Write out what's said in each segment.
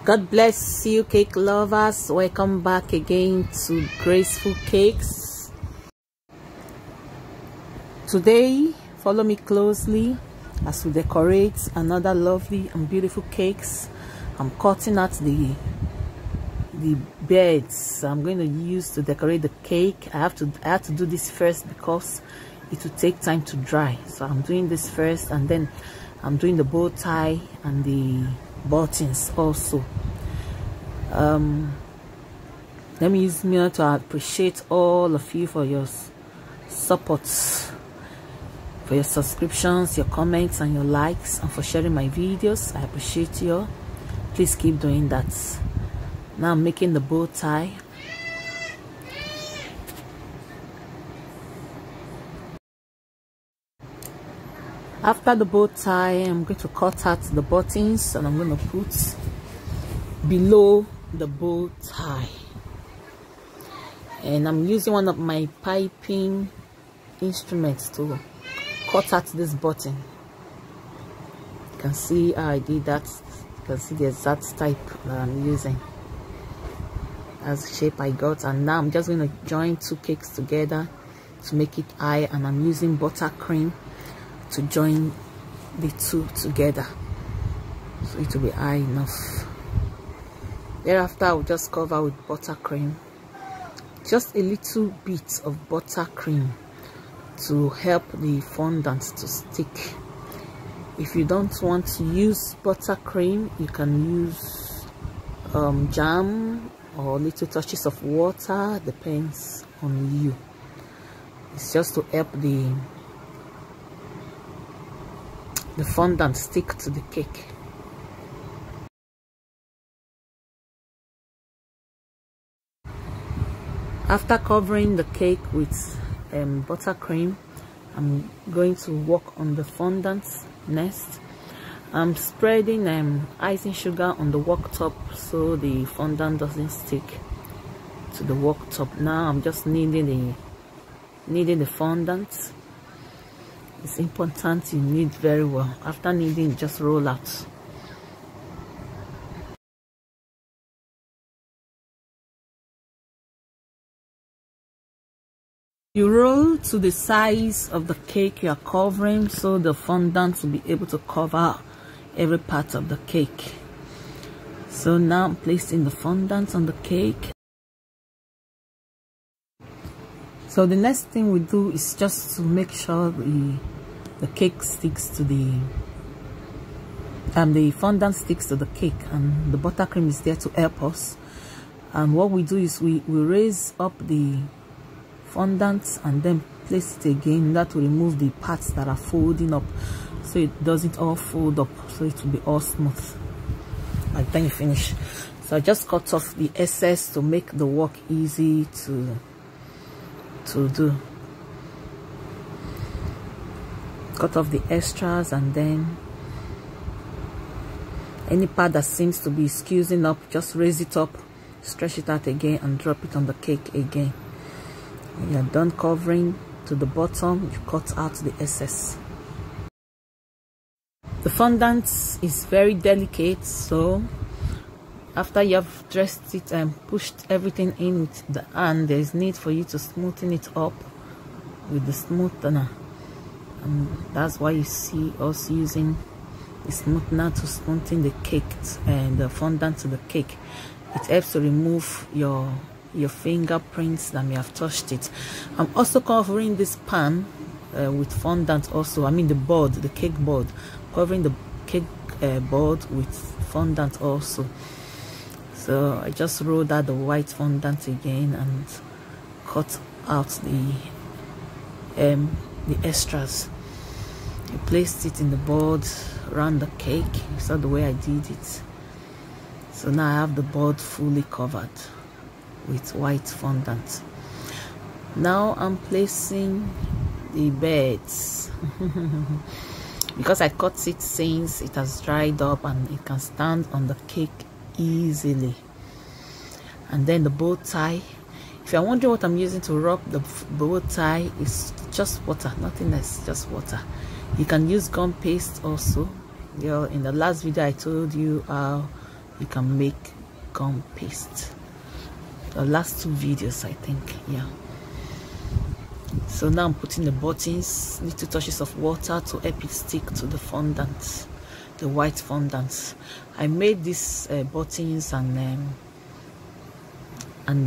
God bless you, cake lovers. Welcome back again to Graceful Cakes. Today, follow me closely as we decorate another lovely and beautiful cakes. I'm cutting out the beds I'm going to use to decorate the cake. I have to do this first because it will take time to dry. So I'm doing this first, and then I'm doing the bow tie and the buttons also. Let me use me to appreciate all of you for your support, for your subscriptions, your comments and your likes, and for sharing my videos. I appreciate you. Please keep doing that. Now I'm making the bow tie. After the bow tie, I'm going to cut out the buttons and I'm going to put below the bow tie. And I'm using one of my piping instruments to cut out this button. You can see how I did that. You can see the exact type that I'm using as the shape I got. And now I'm just going to join two cakes together to make it high, and I'm using buttercream to join the two together so it will be high enough. Thereafter, I'll just cover with buttercream, just a little bit of buttercream to help the fondant to stick. If you don't want to use buttercream, you can use jam or little touches of water, depends on you. It's just to help the fondant stick to the cake. After covering the cake with buttercream, I'm going to work on the fondant next. I'm spreading icing sugar on the worktop so the fondant doesn't stick to the worktop. Now I'm just kneading the fondant. It's important you knead very well. After kneading, just roll out. You roll to the size of the cake you are covering, so the fondant will be able to cover every part of the cake. So now I'm placing the fondant on the cake. So the next thing we do is just to make sure the cake sticks to the fondant sticks to the cake, and the buttercream is there to help us. And what we do is we raise up the fondant and then place it again. That will remove the parts that are folding up, so it doesn't all fold up, so it will be all smooth by the time you finish. So I just cut off the excess to make the work easy to do. Cut off the extras, and then any part that seems to be squeezing up, just raise it up, stretch it out again, and drop it on the cake again. When you're done covering to the bottom, you cut out the excess. The fondant is very delicate, so after you have dressed it and pushed everything in with the hand, there is need for you to smoothen it up with the smoothener. And that's why you see us using the smoothener to smoothen the cake and the fondant to the cake. It helps to remove your fingerprints that may have touched it. I'm also covering this pan with fondant also. I mean the cake board. Covering the cake board with fondant also. So I just rolled out the white fondant again and cut out the extras. I placed it in the board around the cake. You saw the way I did it. So now I have the board fully covered with white fondant. Now I'm placing the beds because I cut it since it has dried up and it can stand on the cake easily. And then the bow tie. If you're wondering what I'm using to rub the bow tie, it's just water, nothing else, just water. You can use gum paste also. In the last video I told you how you can make gum paste. The last 2 videos, I think. Yeah. So now I'm putting the buttons, little touches of water to help it stick to the fondant, the white fondant. I made these buttons and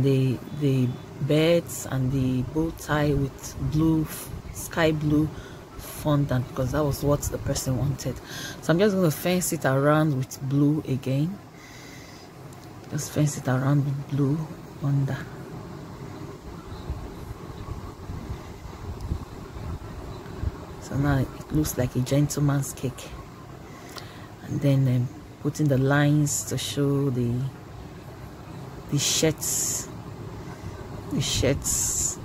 the birds and the bow tie with blue, sky blue fondant, because that was what the person wanted. So I'm just going to fence it around with blue again. Just fence it around with blue under. So now it looks like a gentleman's cake. And then putting the lines to show the shirts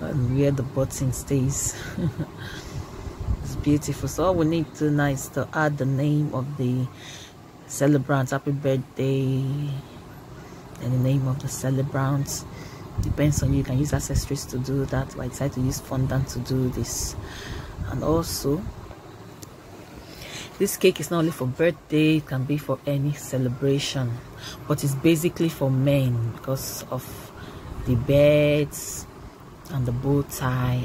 and where the button stays. It's beautiful. So all we need to now is to add the name of the celebrant, happy birthday, and the name of the celebrant. Depends on you. You can use accessories to do that, but I decided to use fondant to do this. And also, this cake is not only for birthday, it can be for any celebration, but it's basically for men because of the birds and the bow tie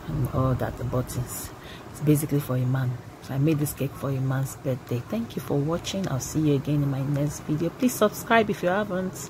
and all that, the buttons. It's basically for a man. So I made this cake for a man's birthday. Thank you for watching. I'll see you again in my next video. Please subscribe if you haven't.